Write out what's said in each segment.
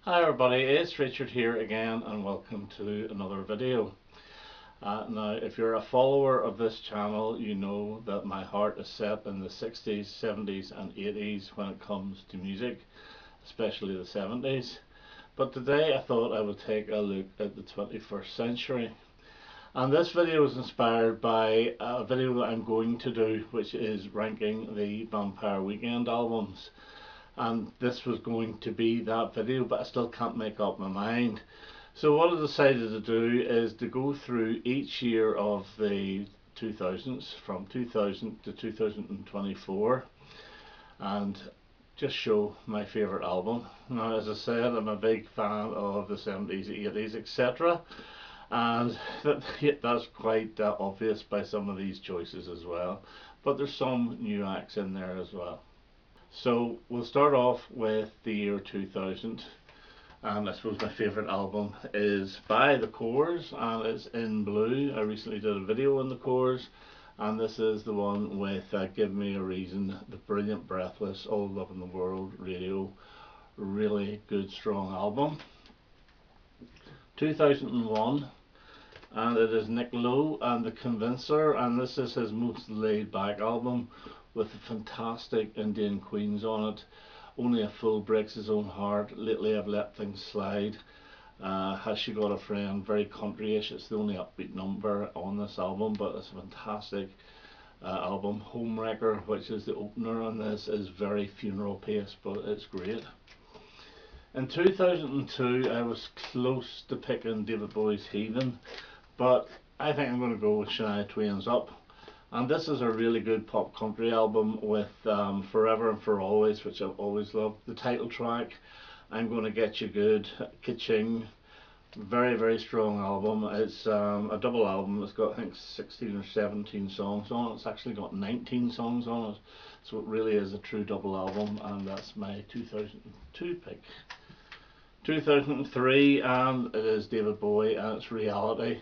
Hi everybody, it's Richard here again and welcome to another video. Now if you're a follower of this channel, you know that my heart is set in the 60s, 70s and 80s when it comes to music, especially the 70s. But today I thought I would take a look at the 21st century. And this video is inspired by a video that I'm going to do, which is ranking the Vampire Weekend albums. And this was going to be that video, but I still can't make up my mind. So what I decided to do is to go through each year of the 2000s, from 2000 to 2024, and just show my favourite album. Now, as I said, I'm a big fan of the 70s, 80s, etc. And that's quite obvious by some of these choices as well. But there's some new acts in there as well. So we'll start off with the year 2000, and I suppose my favourite album is by The Corrs, and it's In Blue. I recently did a video on The Corrs, and this is the one with Give Me a Reason, the brilliant Breathless, All Love in the World radio. Really good, strong album. 2001, and it is Nick Lowe and The Convincer, and this is his most laid back album with the fantastic Indian Queens on it. Only a Fool Breaks His Own Heart, Lately I've Let Things Slide, Has She Got a Friend, very countryish. It's the only upbeat number on this album, but it's a fantastic album. Homewrecker, which is the opener on this, is very funeral pace, but it's great. In 2002 I was close to picking David Bowie's Heathen, but I think I'm going to go with Shania Twain's Up. And this is a really good pop country album with Forever and For Always, which I've always loved. The title track, I'm Gonna Get You Good, Ka-Ching. Very, very strong album. It's a double album. It's got, I think, 16 or 17 songs on it. It's actually got 19 songs on it. So it really is a true double album, and that's my 2002 pick. 2003, and it is David Bowie, and it's Reality.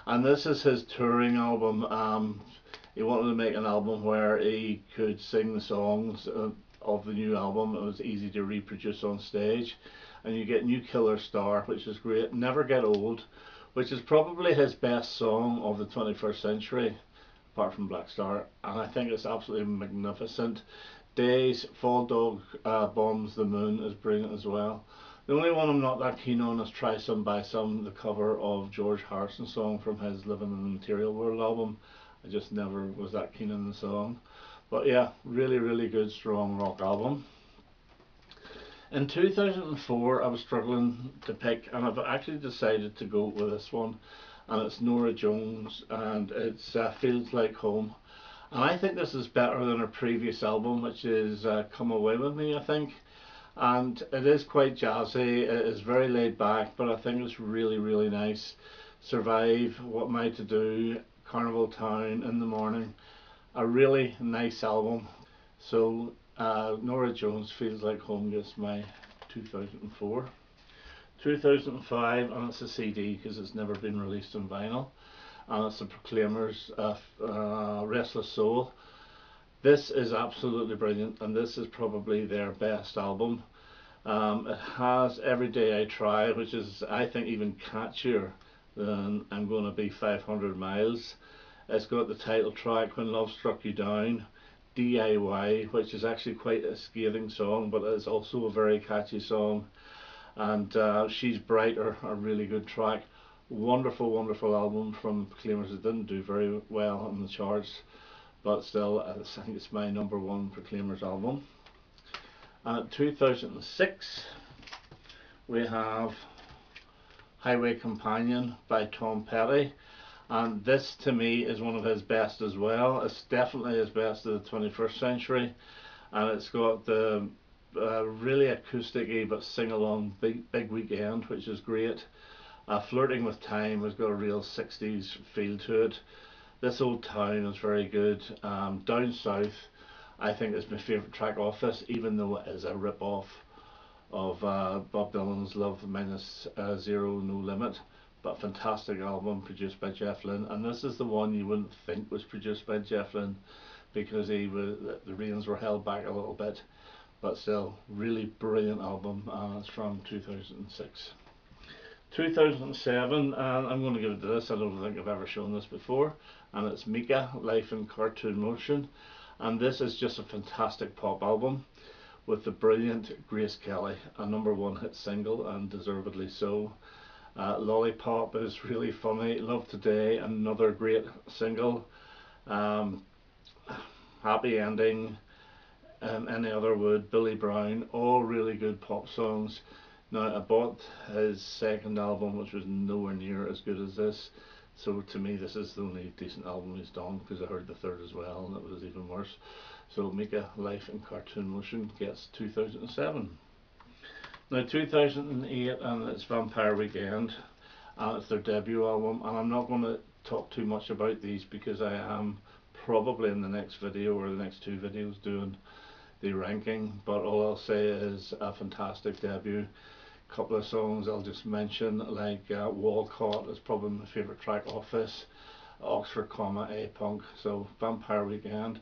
And this is his touring album. He wanted to make an album where he could sing the songs of the new album. It was easy to reproduce on stage. And you get New Killer Star, which is great. Never Get Old, which is probably his best song of the 21st century, apart from Black Star. And I think it's absolutely magnificent. Days, Fall Dog Bombs the Moon is brilliant as well. The only one I'm not that keen on is Try Some by Some, the cover of George Harrison's song from his Living in the Material World album. I just never was that keen on the song. But yeah, really, really good, strong rock album. In 2004, I was struggling to pick, and I've actually decided to go with this one. And it's Norah Jones, and it's Feels Like Home. And I think this is better than her previous album, which is Come Away With Me, I think. And it is quite jazzy, it is very laid back, but I think it's really, really nice. Survive, What Am I to Do, Carnival Town, In the Morning, a really nice album. So Norah Jones, Feels Like Home gets my 2004. 2005, and it's a CD because it's never been released on vinyl, and it's the Proclaimers' Restless Soul. This is absolutely brilliant, and this is probably their best album. It has Every Day I Try, which is, I think, even catchier than I'm Gonna Be 500 Miles. It's got the title track, When Love Struck You Down, DIY, which is actually quite a scathing song, but it's also a very catchy song, and She's Brighter, a really good track. Wonderful, wonderful album from Proclaimers. It didn't do very well on the charts, but still, I think it's my number one Proclaimers album. 2006, we have Highway Companion by Tom Petty, and this to me is one of his best as well. It's definitely his best of the 21st century, and it's got the really acoustic-y but sing-along big weekend, which is great. Flirting with Time has got a real 60s feel to it. This Old Town is very good. Down South, I think, is my favourite track off this, even though it is a rip-off of Bob Dylan's Love Minus Zero No Limit. But fantastic album produced by Jeff Lynne, and this is the one you wouldn't think was produced by Jeff Lynne because the reins were held back a little bit. but still really brilliant album, and it's from 2006. 2007, and I'm going to give it to this. I don't think I've ever shown this before, and it's Mika, Life in Cartoon Motion, and this is just a fantastic pop album with the brilliant Grace Kelly, a #1 hit single, and deservedly so. Lollipop is really funny. Love Today, another great single. Happy Ending, Any Other Wood, Billy Brown, all really good pop songs. Now I bought his second album, which was nowhere near as good as this, so to me this is the only decent album he's done, because I heard the third as well and it was even worse. So Mika, Life in Cartoon Motion gets 2007. Now 2008, and it's Vampire Weekend, and it's their debut album, and I'm not going to talk too much about these because I am probably in the next video or the next two videos doing the ranking, but all I'll say is a fantastic debut. Couple of songs I'll just mention, like Walcott is probably my favourite track off this, Oxford, A Punk. So Vampire Weekend,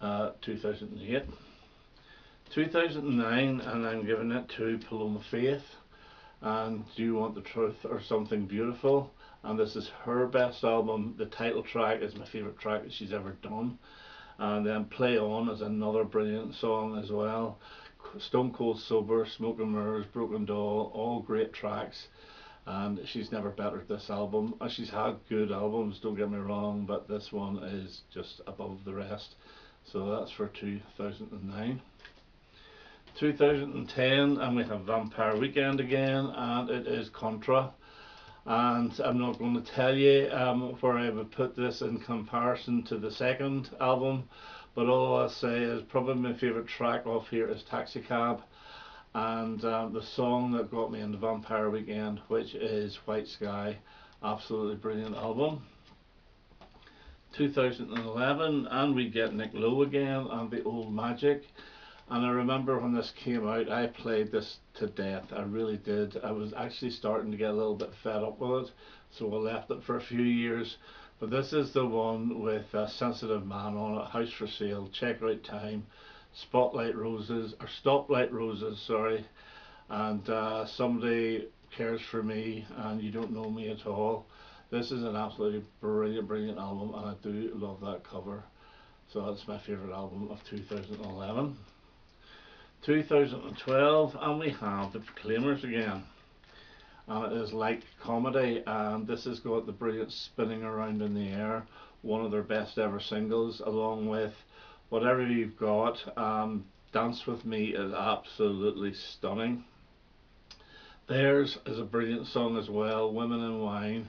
2008. 2009, and I'm giving it to Paloma Faith, and Do You Want the Truth or Something Beautiful, and this is her best album. The title track is my favourite track that she's ever done, and then Play On is another brilliant song as well. Stone Cold Sober, Smoke and Mirrors, Broken Doll, all great tracks, and she's never bettered this album. She's had good albums, don't get me wrong, but this one is just above the rest. So that's for 2009. 2010, and we have Vampire Weekend again, and it is Contra. And I'm not going to tell you where I would put this in comparison to the second album, but all I'll say is probably my favourite track off here is Taxi Cab, and the song that got me into Vampire Weekend, which is White Sky. Absolutely brilliant album. 2011, and we get Nick Lowe again and The Old Magic. And I remember when this came out, I played this to death. I really did. I was actually starting to get a little bit fed up with it, so I left it for a few years. But this is the one with Sensitive Man on it, House for Sale, Check Out Time, Stoplight Roses, sorry, and Somebody Cares for Me, and You Don't Know Me at All. This is an absolutely brilliant album, and I do love that cover. So that's my favourite album of 2011. 2012, and we have the Proclaimers again, and it is Like Comedy, and this has got the brilliant Spinning Around in the Air, one of their best ever singles, along with Whatever You've Got. Dance With Me is absolutely stunning. Theirs is a brilliant song as well, Women and Wine,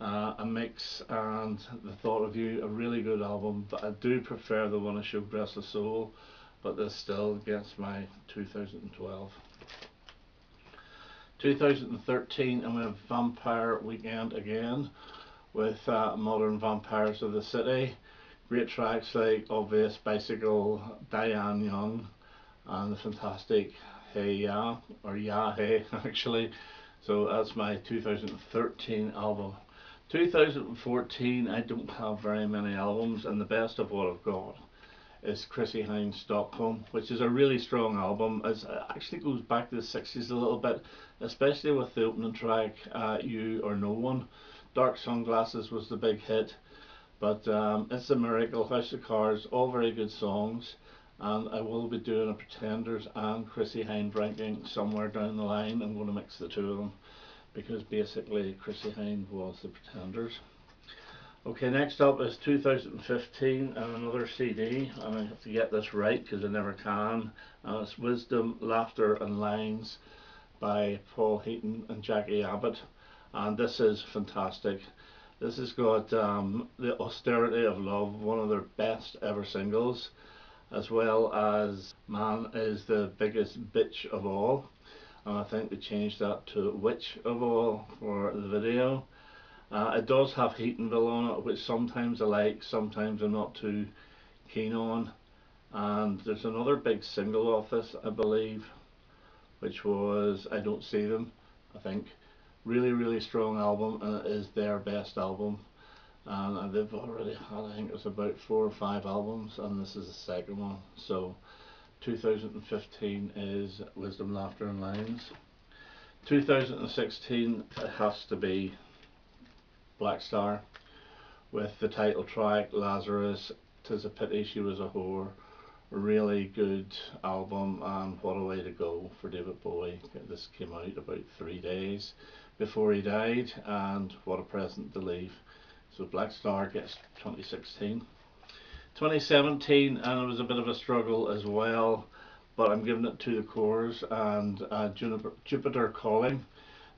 a mix, and The Thought of You, a really good album, but I do prefer the one I showed, Restless Soul, but this still gets my 2012. 2013, and we have Vampire Weekend again with Modern Vampires of the City. Great tracks like Obvious, Bicycle, Diane Young, and the fantastic Hey Ya, or Ya Hey actually. So that's my 2013 album. 2014, I don't have very many albums, and the best of what I've got is Chrissie Hynde Stockholm, which is a really strong album. It actually goes back to the 60s a little bit, especially with the opening track, You or No One. Dark Sunglasses was the big hit, but It's a Miracle, House of Cards, all very good songs, and I will be doing a Pretenders and Chrissie Hynde ranking somewhere down the line. I'm going to mix the two of them, because basically Chrissie Hynde was the Pretenders. Okay, next up is 2015, and another CD, and I have to get this right because I never can, and it's Wisdom, Laughter and Lines by Paul Heaton and Jackie Abbott, and this is fantastic. This has got The Austerity of Love, one of their best ever singles, as well as Man Is the Biggest Bitch of All, and I think they changed that to Witch of All for the video. It does have Heatonville on it, which sometimes I like, sometimes I'm not too keen on. And there's another big single off this, I believe, which was I Don't See Them, I think. Really strong album, and it is their best album. And they've already had, I think it's about 4 or 5 albums, and this is the second one. So 2015 is Wisdom, Laughter and Lines. 2016, it has to be Black Star with the title track Lazarus, 'Tis a Pity She Was a Whore. A really good album, and what a way to go for David Bowie. This came out about 3 days before he died, and what a present to leave. So Black Star gets 2016. 2017, and it was a bit of a struggle as well, but I'm giving it to the Corrs and Jupiter Calling.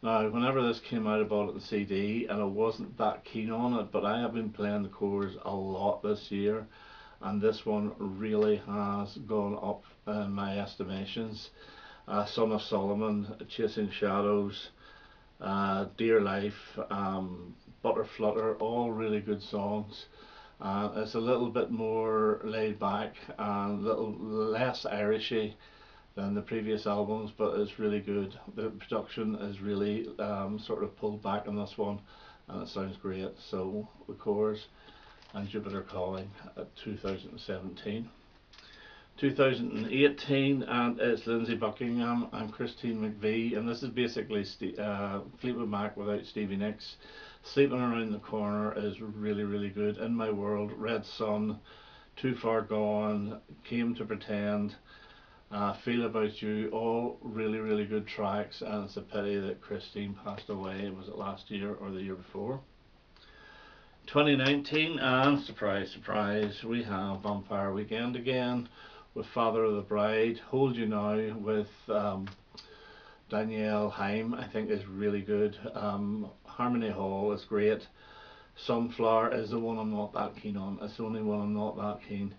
Now, whenever this came out, I bought it in CD, and I wasn't that keen on it, but I have been playing the Corrs a lot this year, and this one really has gone up in my estimations. Son of Solomon, Chasing Shadows, Dear Life, Butter Flutter, all really good songs. It's a little bit more laid back and a little less Irishy than the previous albums, but it's really good. The production is really sort of pulled back on this one, and it sounds great. So the Corrs and Jupiter Calling at 2017. 2018, and it's Lindsey Buckingham and Christine McVie, and this is basically Fleetwood Mac without Stevie Nicks. Sleeping Around the Corner is really good. In My World, Red Sun, Too Far Gone, Came to Pretend, Feel About You, all really good tracks, and it's a pity that Christine passed away. Was it last year or the year before? 2019, and surprise surprise, we have Vampire Weekend again with Father of the Bride. Hold You Now with Danielle Haim, I think is really good. Harmony Hall is great. Sunflower is the one I'm not that keen on. It's the only one I'm not that keen.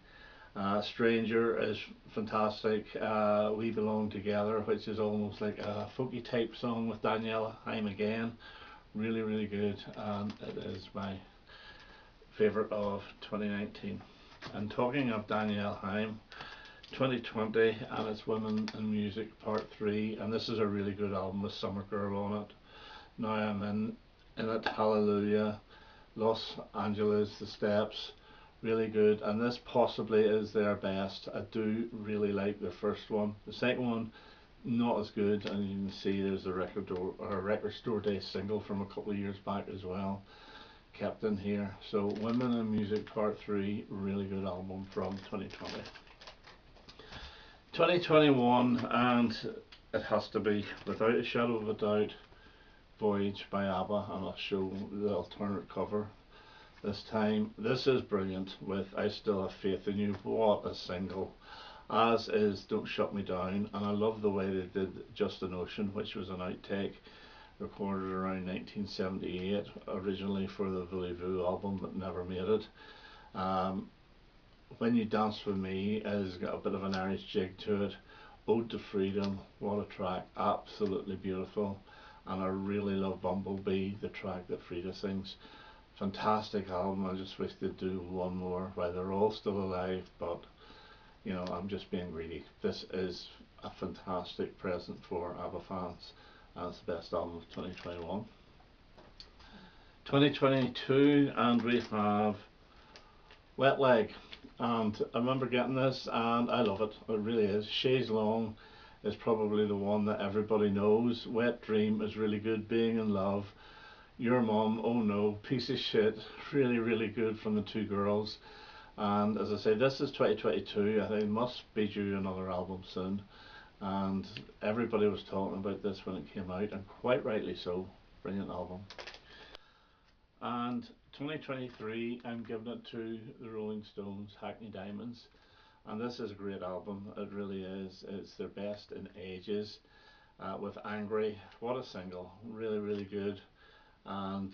Stranger is fantastic. We Belong Together, which is almost like a folky type song with Danielle Haim again. Really good, and it is my favourite of 2019. And talking of Danielle Haim, 2020, and it's Women in Music Part 3, and this is a really good album with Summer Girl on it. Now I'm in it, Hallelujah, Los Angeles, The Steps, really good, and this possibly is their best. I do really like the first one. The second one, not as good, and you can see there's a record store day single from a couple of years back as well, kept in here. So Women in Music Part 3, really good album from 2020. 2021, and it has to be, without a shadow of a doubt, Voyage by ABBA, and I'll show the alternate cover this time. This is brilliant with I Still Have Faith in You. What a single. As is Don't Shut Me Down, and I love the way they did Just an Ocean, which was an outtake recorded around 1978, originally for the Voulez-Vous album, but never made it. When You Dance With Me has got a bit of an Irish jig to it. Ode to Freedom, what a track, absolutely beautiful. And I really love Bumblebee, the track that Frida sings. Fantastic album. I just wish they'd do one more while they're all still alive, but you know, I'm just being greedy. This is a fantastic present for ABBA fans, and it's the best album of 2021. 2022, and we have Wet Leg, and I remember getting this and I love it. It really is. Chaise Longue is probably the one that everybody knows. Wet Dream is really good. Being in Love, Your Mum, Oh No, Piece of Shit, really good from the two girls. And as I say, this is 2022. I think it must be due another album soon, and everybody was talking about this when it came out, and quite rightly so. Brilliant album. And 2023, I'm giving it to the Rolling Stones, Hackney Diamonds, and this is a great album. It really is. It's their best in ages. With Angry, what a single, really good. And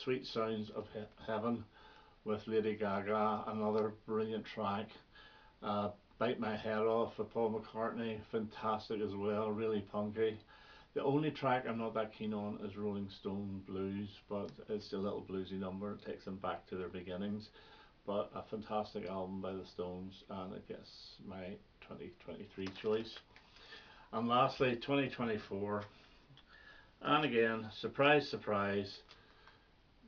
Sweet Sounds of Heaven with Lady Gaga, another brilliant track. Bite My Head Off with Paul McCartney, fantastic as well, really punky. The only track I'm not that keen on is Rolling Stone Blues, but it's a little bluesy number. It takes them back to their beginnings, but a fantastic album by the Stones, and it gets my 2023 choice. And lastly, 2024, and again, surprise,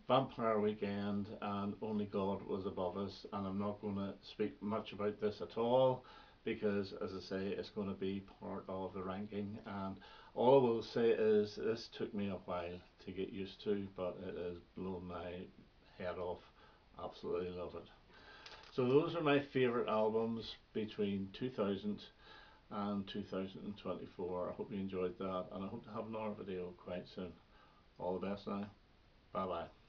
Vampire Weekend and Only God Was Above Us, and I'm not going to speak much about this at all. because, as I say, it's going to be part of the ranking. And all I will say is this took me a while to get used to, but it has blown my head off. Absolutely love it. So those are my favourite albums between 2000 and 2024. I hope you enjoyed that, and I hope to have another video quite soon. All the best now. Bye bye.